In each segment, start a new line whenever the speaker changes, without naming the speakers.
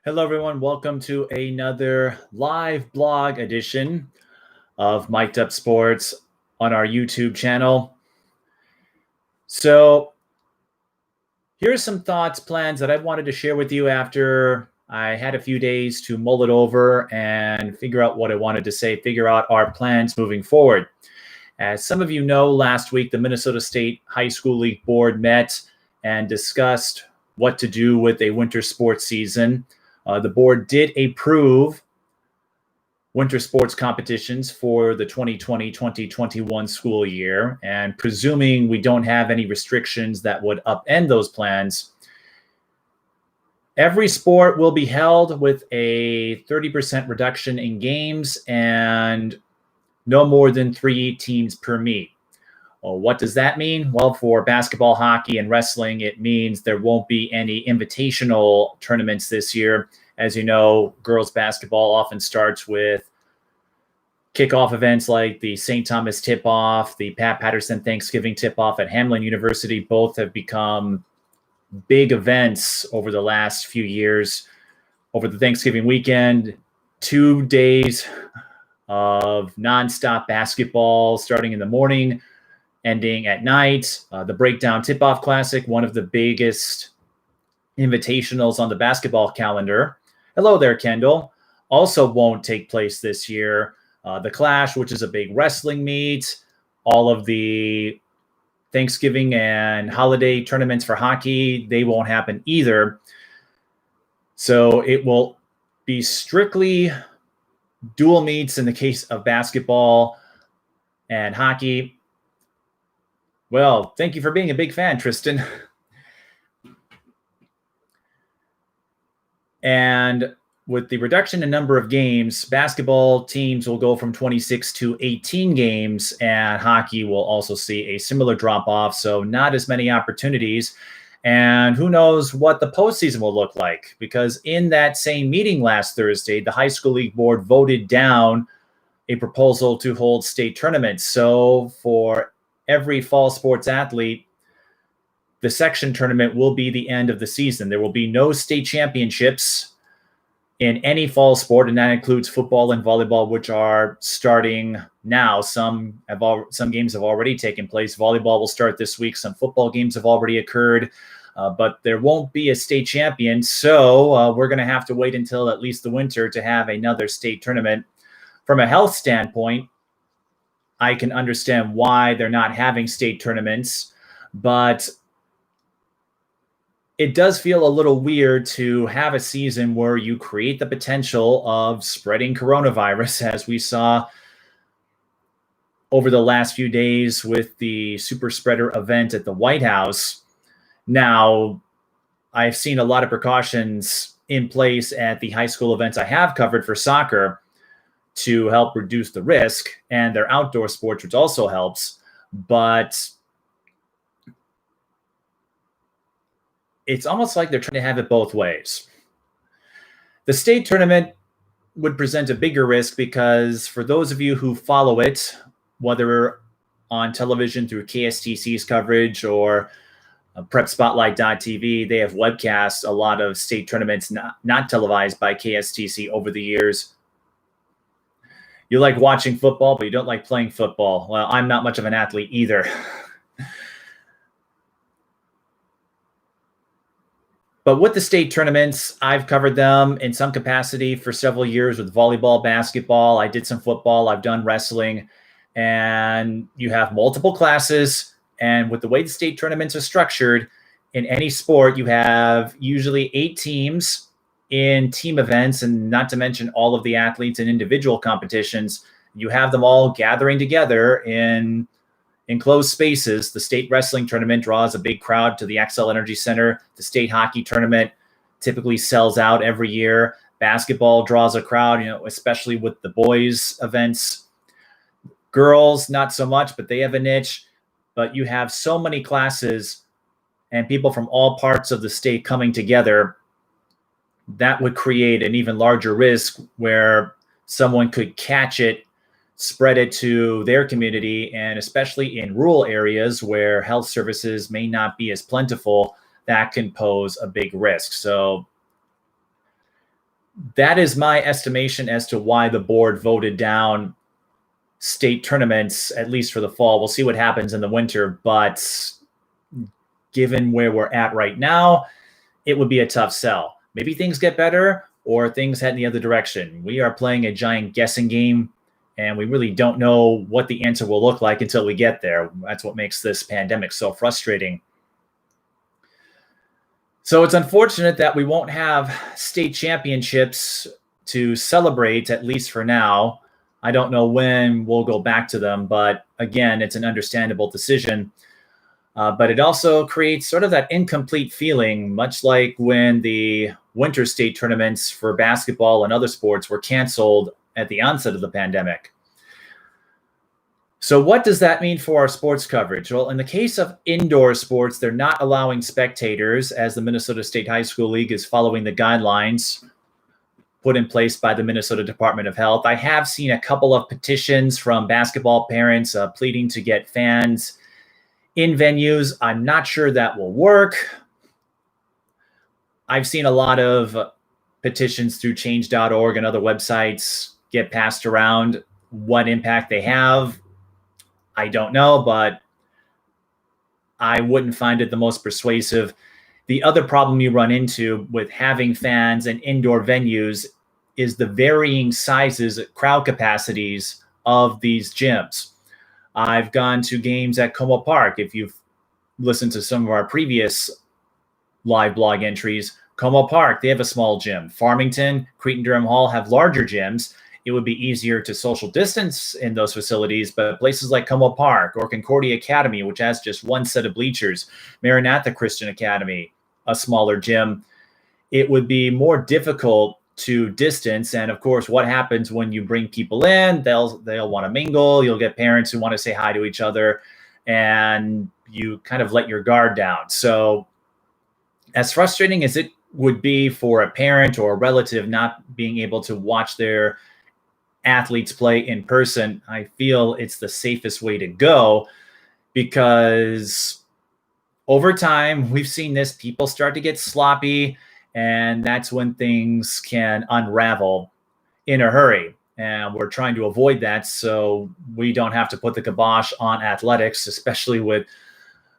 Hello, everyone. Welcome to another live blog edition of Mic'd Up Sports on our YouTube channel. So, here's some thoughts, plans that I wanted to share with you after I had a few days to mull it over and figure out what I wanted to say, figure out our plans moving forward. As some of you know, last week the Minnesota State High School League Board met and discussed what to do with a winter sports season. The board did approve winter sports competitions for the 2020-2021 school year, and presuming we don't have any restrictions that would upend those plans, every sport will be held with a 30% reduction in games and no more than 3 teams per meet. Well, what does that mean? Well, for basketball, hockey, and wrestling, it means there won't be any invitational tournaments this year. As you know, girls basketball often starts with kickoff events like the St. Thomas tip-off, the Pat Patterson Thanksgiving tip-off at Hamline University. Both have become big events over the last few years. Over the Thanksgiving weekend, 2 days of nonstop basketball starting in the morning, ending at night. The Breakdown Tip-Off Classic, one of the biggest invitationals on the basketball calendar. Hello there, Kendall. Also won't take place this year. The Clash, which is a big wrestling meet. All of the Thanksgiving and holiday tournaments for hockey, they won't happen either. So it will be strictly dual meets in the case of basketball and hockey. Well, thank you for being a big fan, Tristan. And with the reduction in number of games, basketball teams will go from 26 to 18 games, and hockey will also see a similar drop-off, so not as many opportunities. And who knows what the postseason will look like, because in that same meeting last Thursday, the High School League Board voted down a proposal to hold state tournaments. So for every fall sports athlete, the section tournament will be the end of the season. There will be no state championships in any fall sport, and that includes football and volleyball, which are starting now. Some games have already taken place. Volleyball will start this week. Some football games have already occurred, but there won't be a state champion. So we're going to have to wait until at least the winter to have another state tournament. From a health standpoint, I can understand why they're not having state tournaments, but it does feel a little weird to have a season where you create the potential of spreading coronavirus, as we saw over the last few days with the super spreader event at the White House. Now, I've seen a lot of precautions in place at the high school events I have covered for soccer to help reduce the risk, and their outdoor sports, which also helps. But it's almost like they're trying to have it both ways. The state tournament would present a bigger risk because for those of you who follow it, whether on television through KSTC's coverage or PrepSpotlight.tv, they have webcast a lot of state tournaments not televised by KSTC over the years. You like watching football, but you don't like playing football. Well, I'm not much of an athlete either. But with the state tournaments, I've covered them in some capacity for several years with volleyball, basketball. I did some football. I've done wrestling. And you have multiple classes. And with the way the state tournaments are structured, in any sport, you have usually 8 teams in team events, and not to mention all of the athletes in individual competitions. You have them all gathering together in enclosed spaces. The state wrestling tournament draws a big crowd to the Xcel Energy Center. The state hockey tournament typically sells out every year. Basketball draws a crowd, especially with the boys events. Girls, not so much, but they have a niche. But you have so many classes and people from all parts of the state coming together. That would create an even larger risk where someone could catch it, spread it to their community, and especially in rural areas where health services may not be as plentiful, that can pose a big risk. So that is my estimation as to why the board voted down state tournaments, at least for the fall. We'll see what happens in the winter, but given where we're at right now, it would be a tough sell. Maybe things get better or things head in the other direction. We are playing a giant guessing game, and we really don't know what the answer will look like until we get there. That's what makes this pandemic so frustrating. So it's unfortunate that we won't have state championships to celebrate, at least for now. I don't know when we'll go back to them, but again, it's an understandable decision. But it also creates sort of that incomplete feeling, much like when the winter state tournaments for basketball and other sports were canceled at the onset of the pandemic. So what does that mean for our sports coverage? Well, in the case of indoor sports, they're not allowing spectators, as the Minnesota State High School League is following the guidelines put in place by the Minnesota Department of Health. I have seen a couple of petitions from basketball parents pleading to get fans in venues. I'm not sure that will work. I've seen a lot of petitions through change.org and other websites get passed around. What impact they have, I don't know, but I wouldn't find it the most persuasive. The other problem you run into with having fans in indoor venues is the varying sizes, crowd capacities of these gyms. I've gone to games at Como Park. If you've listened to some of our previous live blog entries, Como Park, they have a small gym. Farmington, Cretin-Durham Hall have larger gyms. It would be easier to social distance in those facilities, but places like Como Park or Concordia Academy, which has just one set of bleachers, Maranatha Christian Academy, a smaller gym, it would be more difficult to distance. And of course, what happens when you bring people in? They'll want to mingle. You'll get parents who want to say hi to each other, and you kind of let your guard down. So as frustrating as it would be for a parent or a relative not being able to watch their athletes play in person, I feel it's the safest way to go, because over time, we've seen this, people start to get sloppy, and that's when things can unravel in a hurry. And we're trying to avoid that so we don't have to put the kibosh on athletics, especially with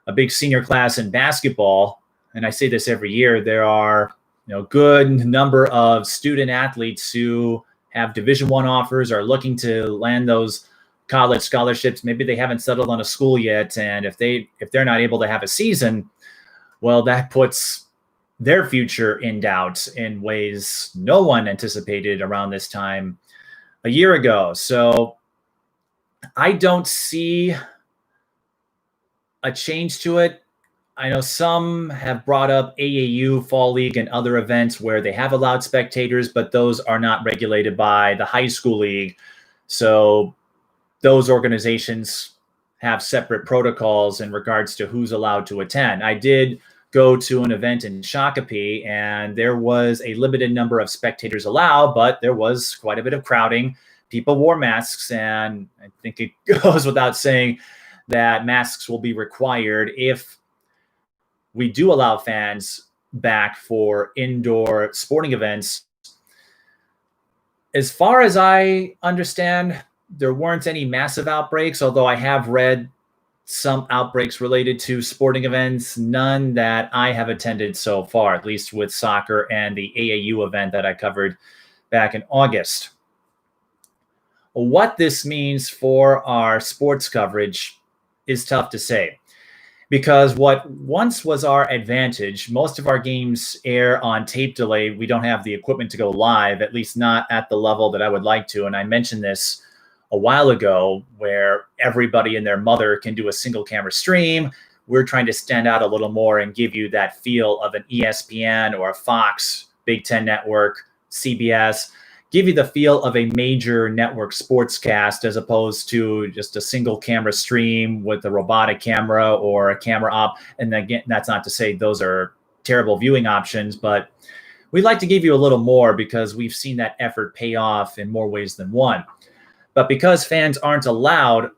a big senior class in basketball. And I say this every year, there are good number of student athletes who have Division I offers, are looking to land those college scholarships. Maybe they haven't settled on a school yet, and if they're not able to have a season, well, that puts their future in doubt in ways no one anticipated around this time a year ago. So I don't see a change to it. I know some have brought up AAU, Fall League, and other events where they have allowed spectators, but those are not regulated by the high school league. So those organizations have separate protocols in regards to who's allowed to attend. I did go to an event in Shakopee, and there was a limited number of spectators allowed, but there was quite a bit of crowding. People wore masks, and I think it goes without saying that masks will be required if we do allow fans back for indoor sporting events. As far as I understand, there weren't any massive outbreaks, although I have read some outbreaks related to sporting events, none that I have attended so far, at least with soccer and the AAU event that I covered back in August. What this means for our sports coverage is tough to say, because what once was our advantage, most of our games air on tape delay. We don't have the equipment to go live, at least not at the level that I would like to. And I mentioned this a while ago, where everybody and their mother can do a single camera stream. We're trying to stand out a little more and give you that feel of an ESPN or a Fox, Big Ten Network, CBS, give you the feel of a major network sportscast, as opposed to just a single camera stream with a robotic camera or a camera op. And again, that's not to say those are terrible viewing options, but we'd like to give you a little more because we've seen that effort pay off in more ways than one. But because fans aren't allowed,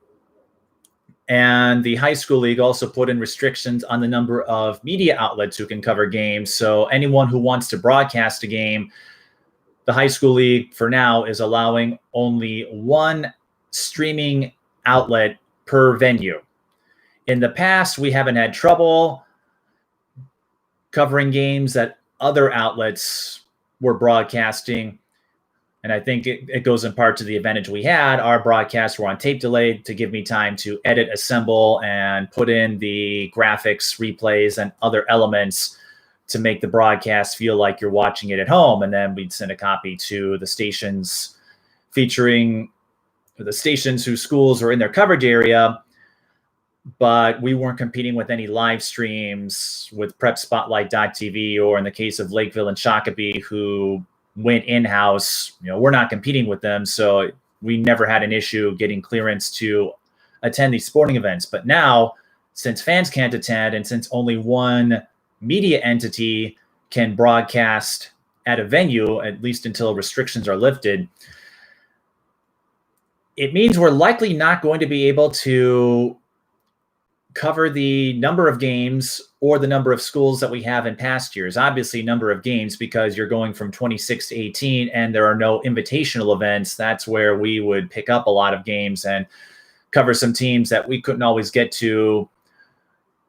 and the high school league also put in restrictions on the number of media outlets who can cover games. So anyone who wants to broadcast a game the high school league for now is allowing only one streaming outlet per venue. In the past, we haven't had trouble covering games that other outlets were broadcasting. And I think it goes in part to the advantage we had. Our broadcasts were on tape delayed to give me time to edit, assemble, and put in the graphics, replays, and other elements to make the broadcast feel like you're watching it at home. And then we'd send a copy to the stations featuring the stations whose schools are in their coverage area. But we weren't competing with any live streams with PrepSpotlight.tv, or in the case of Lakeville and Shakopee, who went in-house, we're not competing with them. So we never had an issue getting clearance to attend these sporting events. But now, since fans can't attend and since only one media entity can broadcast at a venue, at least until restrictions are lifted, it means we're likely not going to be able to cover the number of games or the number of schools that we have in past years. Obviously, number of games, because you're going from 26 to 18 and there are no invitational events. That's where we would pick up a lot of games and cover some teams that we couldn't always get to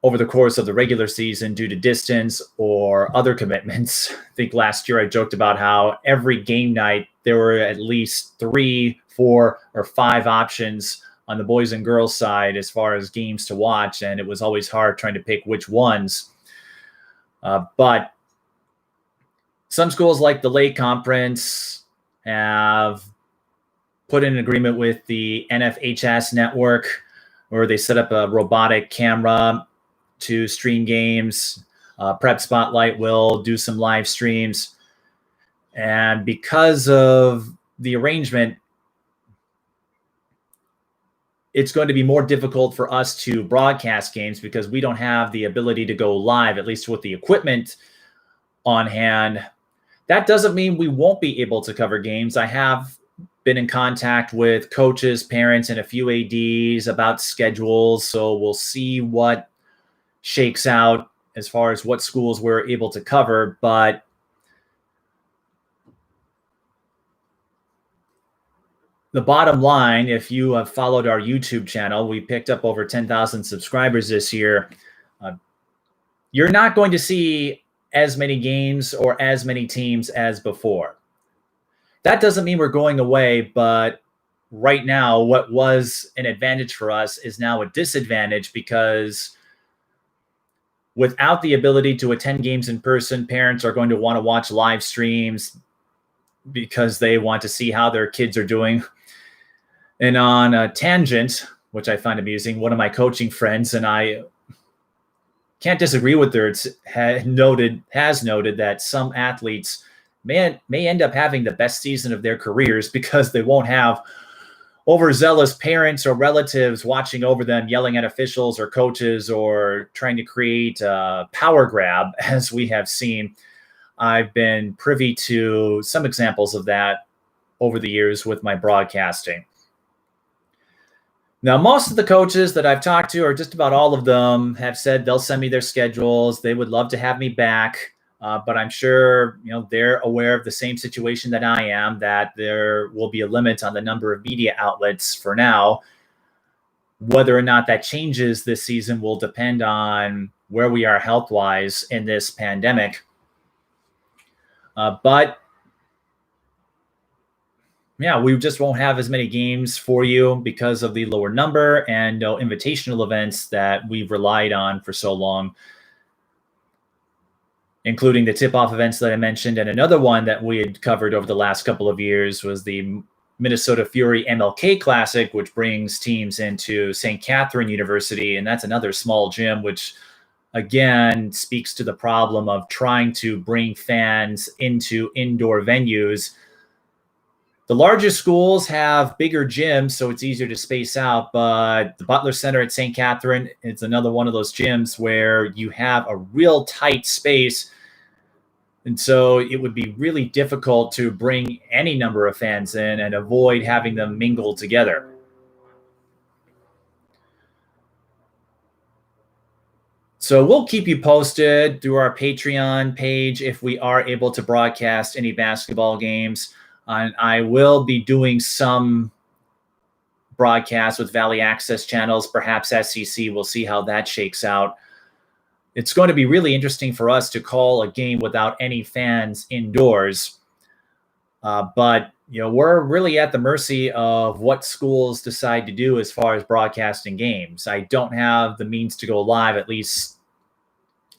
over the course of the regular season due to distance or other commitments. I think last year I joked about how every game night there were at least 3, 4, or 5 options on the boys and girls side as far as games to watch, and it was always hard trying to pick which ones. But some schools like the Lake Conference have put in an agreement with the NFHS network, where they set up a robotic camera to stream games. Prep Spotlight will do some live streams. And because of the arrangement, it's going to be more difficult for us to broadcast games because we don't have the ability to go live, at least with the equipment on hand. That doesn't mean we won't be able to cover games. I have been in contact with coaches, parents, and a few ADs about schedules. So we'll see what shakes out as far as what schools we're able to cover. But the bottom line, if you have followed our YouTube channel, we picked up over 10,000 subscribers this year. You're not going to see as many games or as many teams as before. That doesn't mean we're going away, but right now, what was an advantage for us is now a disadvantage, because without the ability to attend games in person, parents are going to want to watch live streams because they want to see how their kids are doing. And on a tangent, which I find amusing, one of my coaching friends, and I can't disagree with her, has noted that some athletes may end up having the best season of their careers because they won't have overzealous parents or relatives watching over them, yelling at officials or coaches, or trying to create a power grab, as we have seen. I've been privy to some examples of that over the years with my broadcasting. Now, most of the coaches that I've talked to, or just about all of them, have said they'll send me their schedules. They would love to have me back, but I'm sure they're aware of the same situation that I am, that there will be a limit on the number of media outlets for now. Whether or not that changes this season will depend on where we are health-wise in this pandemic. But yeah, we just won't have as many games for you because of the lower number and no invitational events that we've relied on for so long, including the tip-off events that I mentioned. And another one that we had covered over the last couple of years was the Minnesota Fury MLK Classic, which brings teams into St. Catherine University. And that's another small gym, which again speaks to the problem of trying to bring fans into indoor venues. The larger schools have bigger gyms, so it's easier to space out, but the Butler Center at St. Catherine is another one of those gyms where you have a real tight space, and so it would be really difficult to bring any number of fans in and avoid having them mingle together. So we'll keep you posted through our Patreon page if we are able to broadcast any basketball games. And I will be doing some broadcasts with Valley Access channels, perhaps SEC. We'll see how that shakes out. It's going to be really interesting for us to call a game without any fans indoors. But we're really at the mercy of what schools decide to do as far as broadcasting games. I don't have the means to go live, at least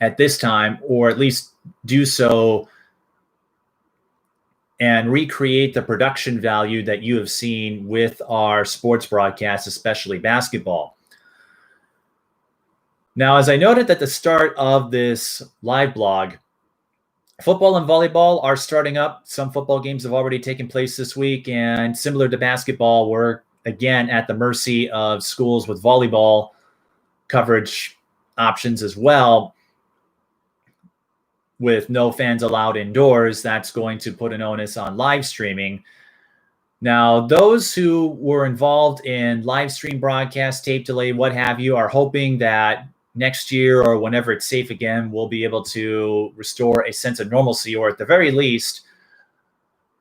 at this time, or at least do so and recreate the production value that you have seen with our sports broadcasts, especially basketball. Now, as I noted at the start of this live blog, football and volleyball are starting up. Some football games have already taken place this week, and similar to basketball, we're again at the mercy of schools with volleyball coverage options as well. With no fans allowed indoors, that's going to put an onus on live streaming. Now, those who were involved in live stream broadcast, tape delay, what have you, are hoping that next year or whenever it's safe again, we'll be able to restore a sense of normalcy, or at the very least,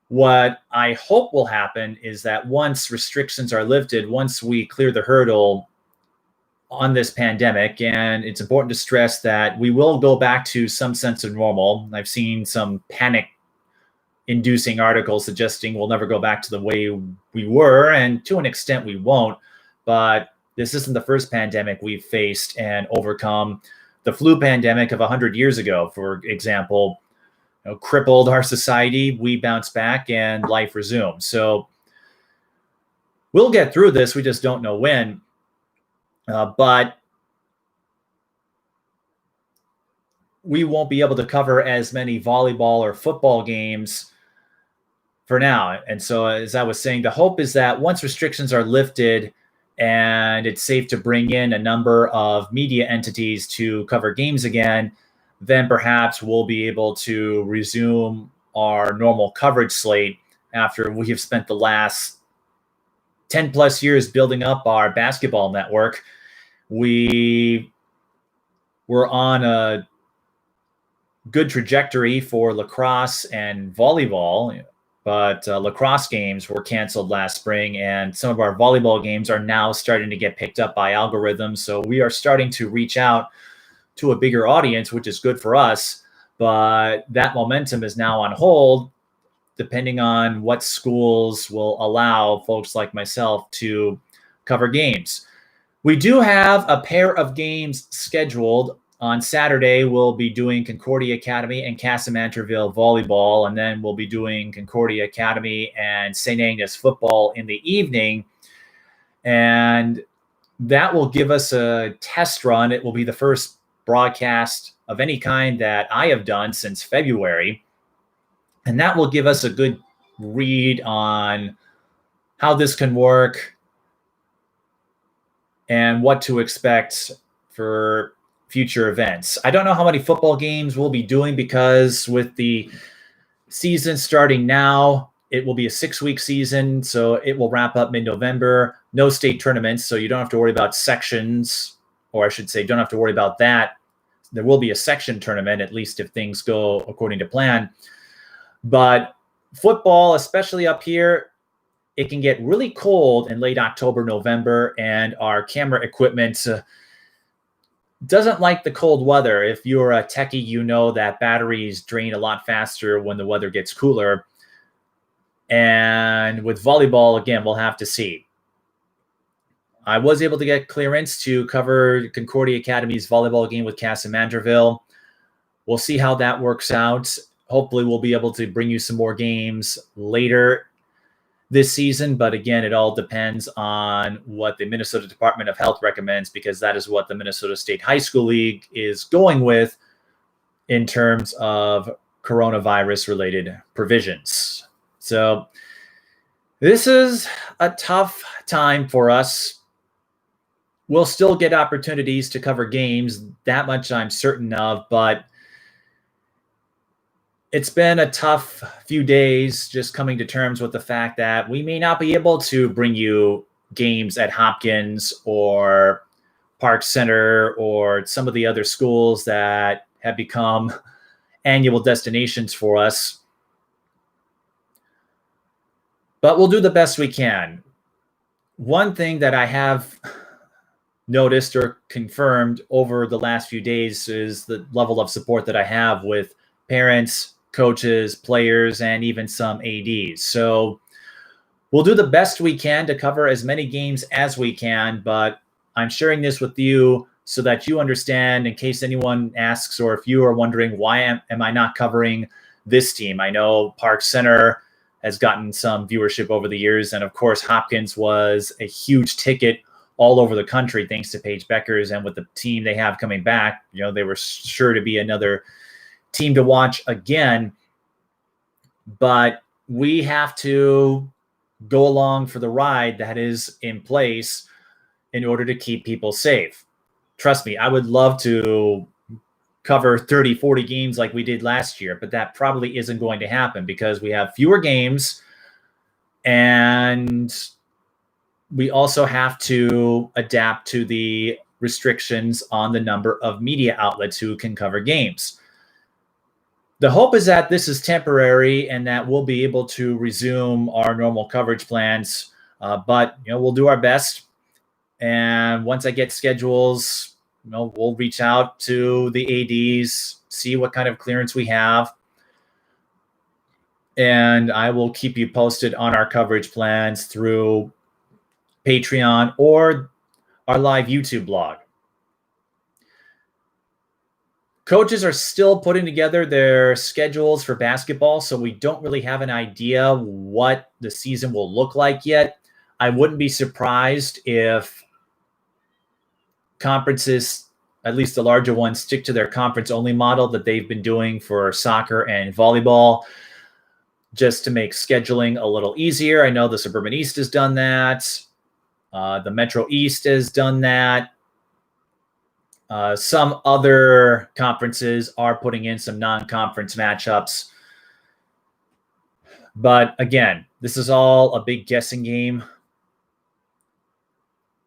what I hope will happen is that once restrictions are lifted, once we clear the hurdle on this pandemic, and it's important to stress that we will go back to some sense of normal. I've seen some panic-inducing articles suggesting we'll never go back to the way we were, and to an extent we won't, but this isn't the first pandemic we've faced and overcome. The flu pandemic of 100 years ago, for example, crippled our society. We bounced back and life resumed. So we'll get through this. We just don't know when. But we won't be able to cover as many volleyball or football games for now. And so, as I was saying, the hope is that once restrictions are lifted and it's safe to bring in a number of media entities to cover games again, then perhaps we'll be able to resume our normal coverage slate after we have spent the last 10 plus years building up our basketball network. We were on a good trajectory for lacrosse and volleyball, but lacrosse games were canceled last spring, and some of our volleyball games are now starting to get picked up by algorithms. So we are starting to reach out to a bigger audience, which is good for us, but that momentum is now on hold, depending on what schools will allow folks like myself to cover games. We do have a pair of games scheduled. On Saturday, we'll be doing Concordia Academy and Casamanterville volleyball, and then we'll be doing Concordia Academy and St. Agnes football in the evening. And that will give us a test run. It will be the first broadcast of any kind that I have done since February. And that will give us a good read on how this can work and what to expect for future events. I don't know how many football games we'll be doing, because with the season starting now, it will be a 6-week season. So it will wrap up mid-November. No state tournaments, so you don't have to worry about sections, or I should say, don't have to worry about that. There will be a section tournament, at least if things go according to plan. But football, especially up here, it can get really cold in late October, November, and our camera equipment doesn't like the cold weather. If you're a techie, you know that batteries drain a lot faster when the weather gets cooler. And with volleyball, again, we'll have to see. I was able to get clearance to cover Concordia Academy's volleyball game with Casamanterville. We'll see how that works out. Hopefully we'll be able to bring you some more games later this season. But again, it all depends on what the Minnesota Department of Health recommends, because that is what the Minnesota State High School League is going with in terms of coronavirus-related provisions. So this is a tough time for us. We'll still get opportunities to cover games, that much I'm certain of, but it's been a tough few days just coming to terms with the fact that we may not be able to bring you games at Hopkins or Park Center or some of the other schools that have become annual destinations for us. But we'll do the best we can. One thing that I have noticed or confirmed over the last few days is the level of support that I have with parents, coaches, players, and even some ADs. So we'll do the best we can to cover as many games as we can, but I'm sharing this with you so that you understand, in case anyone asks, or if you are wondering, why am I not covering this team? I know Park Center has gotten some viewership over the years, and of course, Hopkins was a huge ticket all over the country thanks to Paige Beckers, and with the team they have coming back, they were sure to be another team to watch again. But we have to go along for the ride that is in place in order to keep people safe. Trust me, I would love to cover 30, 40 games like we did last year, but that probably isn't going to happen because we have fewer games, and we also have to adapt to the restrictions on the number of media outlets who can cover games. The hope is that this is temporary and that we'll be able to resume our normal coverage plans, but we'll do our best. And once I get schedules, we'll reach out to the ADs, see what kind of clearance we have, and I will keep you posted on our coverage plans through Patreon or our live YouTube blog. Coaches are still putting together their schedules for basketball, so we don't really have an idea what the season will look like yet. I wouldn't be surprised if conferences, at least the larger ones, stick to their conference-only model that they've been doing for soccer and volleyball, just to make scheduling a little easier. I know the Suburban East has done that. The Metro East has done that. Some other conferences are putting in some non-conference matchups. But again, this is all a big guessing game.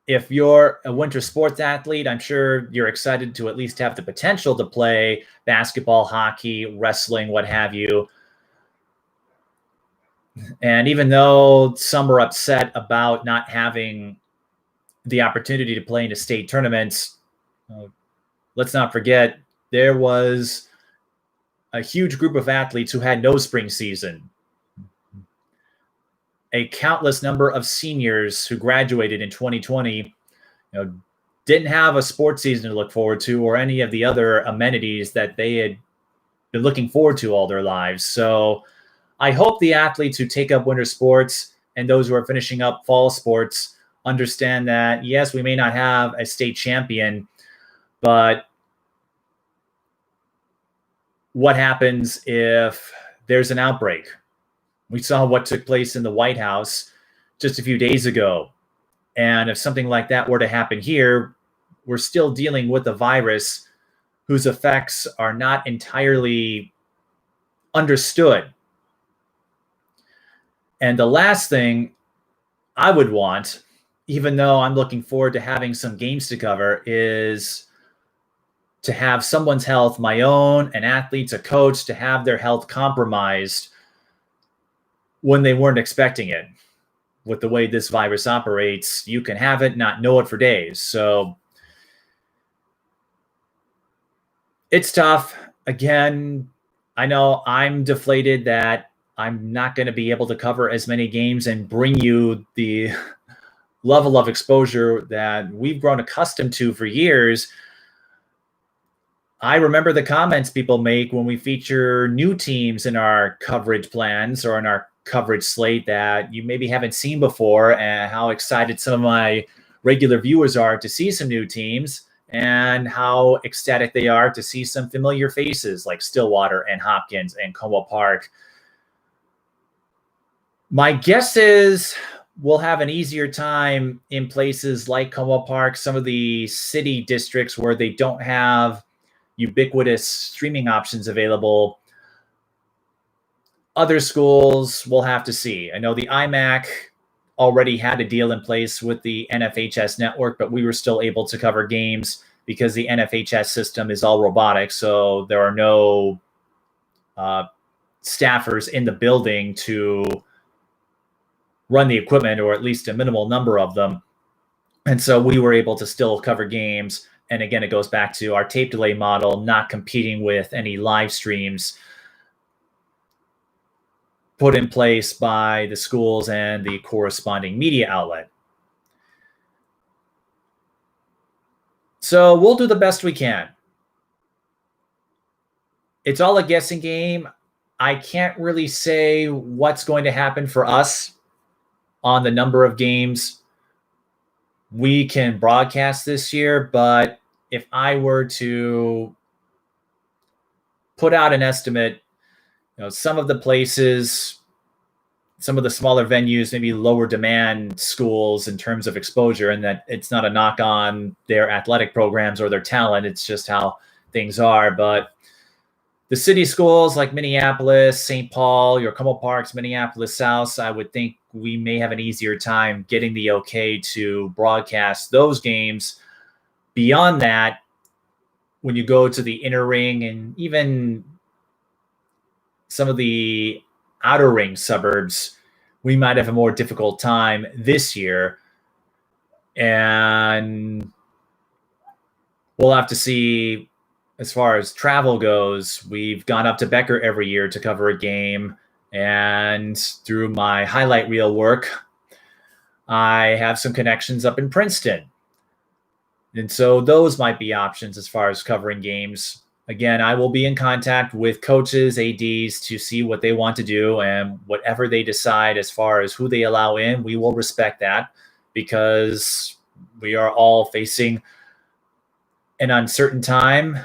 If you're a winter sports athlete, I'm sure you're excited to at least have the potential to play basketball, hockey, wrestling, what have you. And even though some are upset about not having the opportunity to play in a state tournaments, let's not forget there was a huge group of athletes who had no spring season. A countless number of seniors who graduated in 2020, didn't have a sports season to look forward to or any of the other amenities that they had been looking forward to all their lives. So I hope the athletes who take up winter sports and those who are finishing up fall sports understand that, yes, we may not have a state champion, but what happens if there's an outbreak? We saw what took place in the White House just a few days ago. And if something like that were to happen here, we're still dealing with a virus whose effects are not entirely understood. And the last thing I would want, even though I'm looking forward to having some games to cover, is to have someone's health, my own, an athlete's, a coach, to have their health compromised when they weren't expecting it. With the way this virus operates, you can have it, not know it for days. So it's tough. Again, I know I'm deflated that I'm not going to be able to cover as many games and bring you the level of exposure that we've grown accustomed to for years. I remember the comments people make when we feature new teams in our coverage plans or in our coverage slate that you maybe haven't seen before, and how excited some of my regular viewers are to see some new teams and how ecstatic they are to see some familiar faces like Stillwater and Hopkins and Como Park. My guess is we'll have an easier time in places like Como Park, some of the city districts where they don't have ubiquitous streaming options available. Other schools we'll have to see. I know the IMAC already had a deal in place with the NFHS network, but we were still able to cover games because the NFHS system is all robotic. So there are no staffers in the building to run the equipment, or at least a minimal number of them. And so we were able to still cover games. And again, it goes back to our tape delay model, not competing with any live streams put in place by the schools and the corresponding media outlet. So we'll do the best we can. It's all a guessing game. I can't really say what's going to happen for us on the number of games we can broadcast this year, but if I were to put out an estimate, some of the places, some of the smaller venues, maybe lower demand schools in terms of exposure, and that it's not a knock on their athletic programs or their talent, it's just how things are. But the city schools like Minneapolis, St. Paul, your Como Parks, Minneapolis South, I would think we may have an easier time getting the okay to broadcast those games. Beyond that, when you go to the inner ring and even some of the outer ring suburbs, we might have a more difficult time this year. And we'll have to see. As far as travel goes, we've gone up to Becker every year to cover a game. And through my highlight reel work, I have some connections up in Princeton. And so those might be options as far as covering games. Again, I will be in contact with coaches, ADs to see what they want to do, and whatever they decide as far as who they allow in, we will respect that, because we are all facing an uncertain time,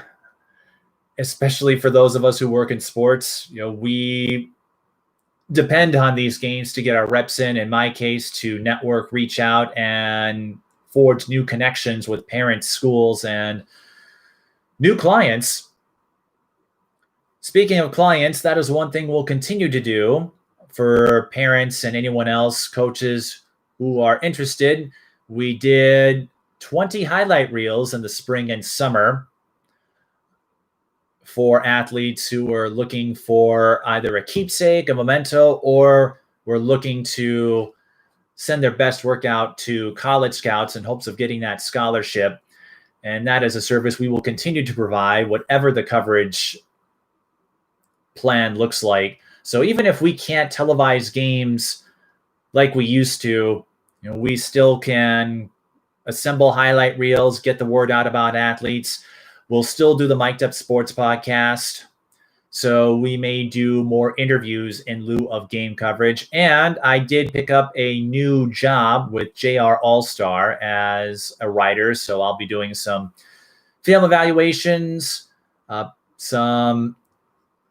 especially for those of us who work in sports. We depend on these games to get our reps in my case, to network, reach out, and forge new connections with parents, schools, and new clients. Speaking of clients, that is one thing we'll continue to do for parents and anyone else, coaches who are interested. We did 20 highlight reels in the spring and summer for athletes who are looking for either a keepsake, a memento, or were looking to send their best workout to college scouts in hopes of getting that scholarship. And that is a service we will continue to provide, whatever the coverage plan looks like. So even if we can't televise games like we used to, we still can assemble highlight reels, get the word out about athletes. We'll still do the Mic'd Up Sports podcast. So we may do more interviews in lieu of game coverage. And I did pick up a new job with JR All-Star as a writer. So I'll be doing some film evaluations, some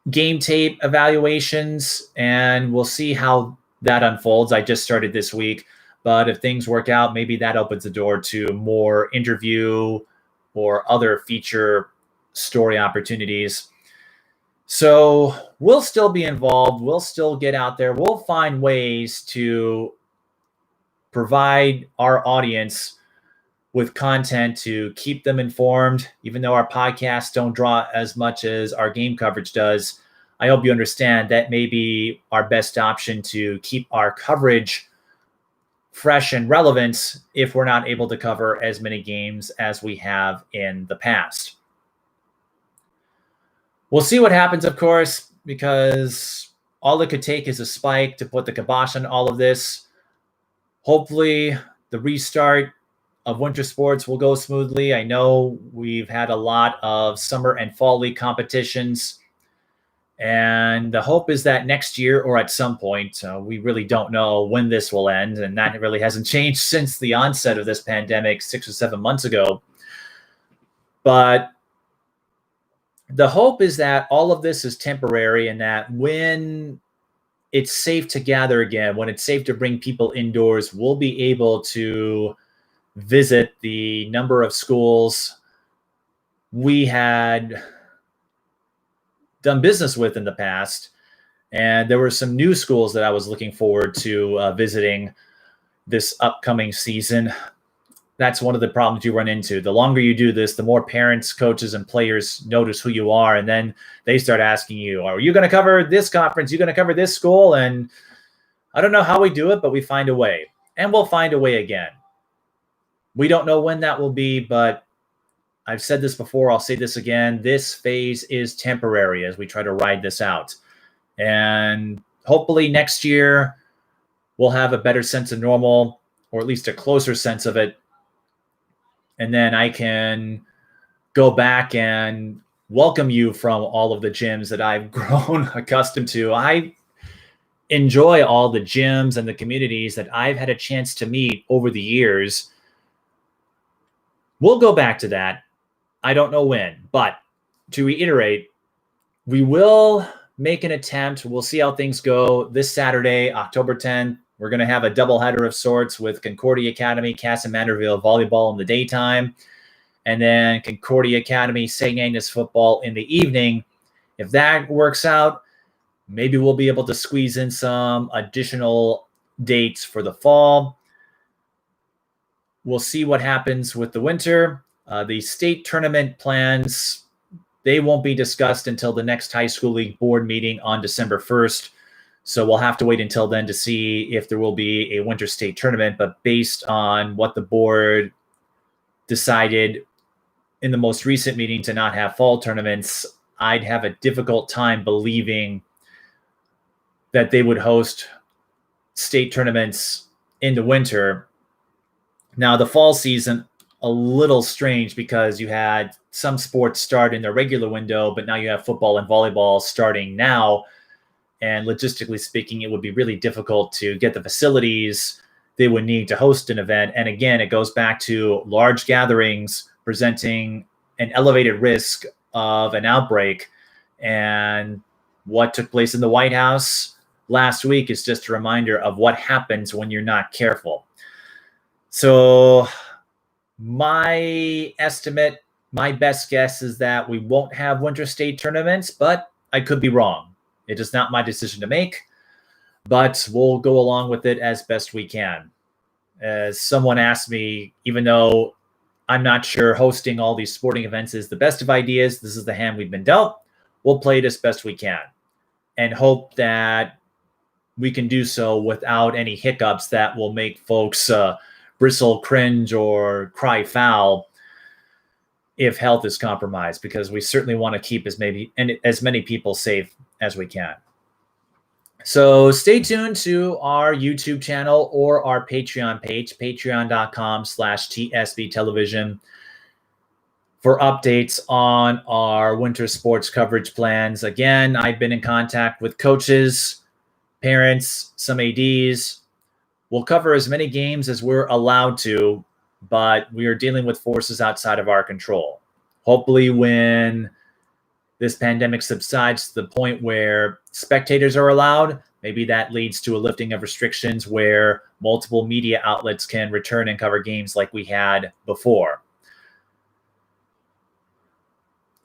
game tape evaluations, and we'll see how that unfolds. I just started this week, but if things work out, maybe that opens the door to more interview or other feature story opportunities. So we'll still be involved. We'll still get out there. We'll find ways to provide our audience with content to keep them informed, even though our podcasts don't draw as much as our game coverage does. I hope you understand that may be our best option to keep our coverage fresh and relevant if we're not able to cover as many games as we have in the past. We'll see what happens, of course, because all it could take is a spike to put the kibosh on all of this. Hopefully, the restart of winter sports will go smoothly. I know we've had a lot of summer and fall league competitions, and the hope is that next year or at some point, we really don't know when this will end, and that really hasn't changed since the onset of this pandemic 6 or 7 months ago. But the hope is that all of this is temporary, and that when it's safe to gather again, when it's safe to bring people indoors, we'll be able to visit the number of schools we had done business with in the past. And there were some new schools that I was looking forward to visiting. this upcoming season. That's one of the problems you run into. The longer you do this, the more parents, coaches, and players notice who you are, and then they start asking you, are you going to cover this conference? Are you going to cover this school? And I don't know how we do it, but we find a way. And we'll find a way again. We don't know when that will be, but I've said this before, I'll say this again. This phase is temporary as we try to ride this out. And hopefully next year we'll have a better sense of normal, or at least a closer sense of it. And then I can go back and welcome you from all of the gyms that I've grown accustomed to. I enjoy all the gyms and the communities that I've had a chance to meet over the years. We'll go back to that. I don't know when, but to reiterate, we will make an attempt. We'll see how things go this Saturday, October 10th. We're going to have a doubleheader of sorts with Concordia Academy, Casa Manderville volleyball in the daytime, and then Concordia Academy, St. Agnes football in the evening. If that works out, maybe we'll be able to squeeze in some additional dates for the fall. We'll see what happens with the winter. The state tournament plans, they won't be discussed until the next high school league board meeting on December 1st. So we'll have to wait until then to see if there will be a winter state tournament. But based on what the board decided in the most recent meeting to not have fall tournaments, I'd have a difficult time believing that they would host state tournaments in the winter. Now, the fall season, a little strange because you had some sports start in their regular window, but now you have football and volleyball starting now. And logistically speaking, it would be really difficult to get the facilities they would need to host an event. And again, it goes back to large gatherings presenting an elevated risk of an outbreak. And what took place in the White House last week is just a reminder of what happens when you're not careful. So my estimate, my best guess is that we won't have winter state tournaments, but I could be wrong. It is not my decision to make, but we'll go along with it as best we can. As someone asked me, even though I'm not sure hosting all these sporting events is the best of ideas, this is the hand we've been dealt. We'll play it as best we can and hope that we can do so without any hiccups that will make folks bristle, cringe, or cry foul if health is compromised, because we certainly want to keep as many people safe as we can. So stay tuned to our YouTube channel or our Patreon page, patreon.com/TSB television, for updates on our winter sports coverage plans. Again, I've been in contact with coaches, parents, some ADs. We'll cover as many games as we're allowed to, but we are dealing with forces outside of our control. Hopefully when this pandemic subsides to the point where spectators are allowed, maybe that leads to a lifting of restrictions where multiple media outlets can return and cover games like we had before.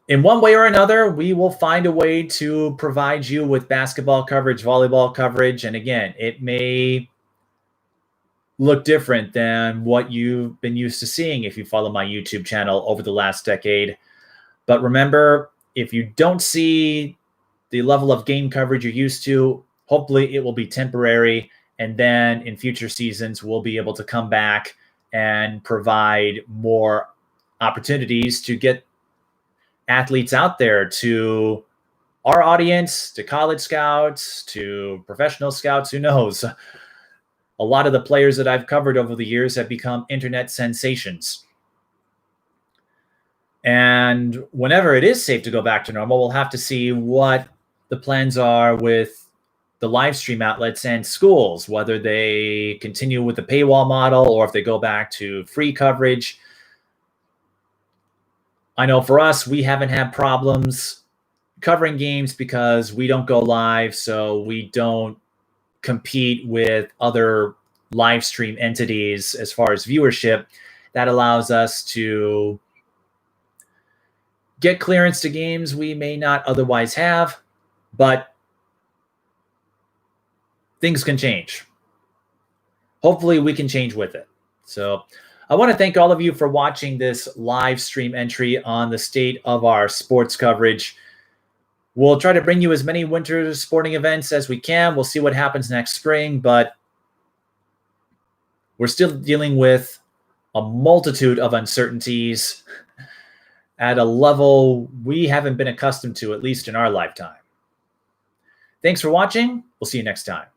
In one way or another, we will find a way to provide you with basketball coverage, volleyball coverage, and again, it may look different than what you've been used to seeing if you follow my YouTube channel over the last decade. But remember, if you don't see the level of game coverage you're used to, hopefully it will be temporary. And then in future seasons, we'll be able to come back and provide more opportunities to get athletes out there to our audience, to college scouts, to professional scouts, who knows? A lot of the players that I've covered over the years have become internet sensations. And whenever it is safe to go back to normal, we'll have to see what the plans are with the live stream outlets and schools, whether they continue with the paywall model or if they go back to free coverage. I know for us, we haven't had problems covering games because we don't go live, so we don't compete with other live stream entities as far as viewership. That allows us to get clearance to games we may not otherwise have, but things can change. hopefully we can change with it. So I want to thank all of you for watching this live stream entry on the state of our sports coverage. We'll try to bring you as many winter sporting events as we can. We'll see what happens next spring, but we're still dealing with a multitude of uncertainties at a level we haven't been accustomed to, at least in our lifetime. Thanks for watching. We'll see you next time.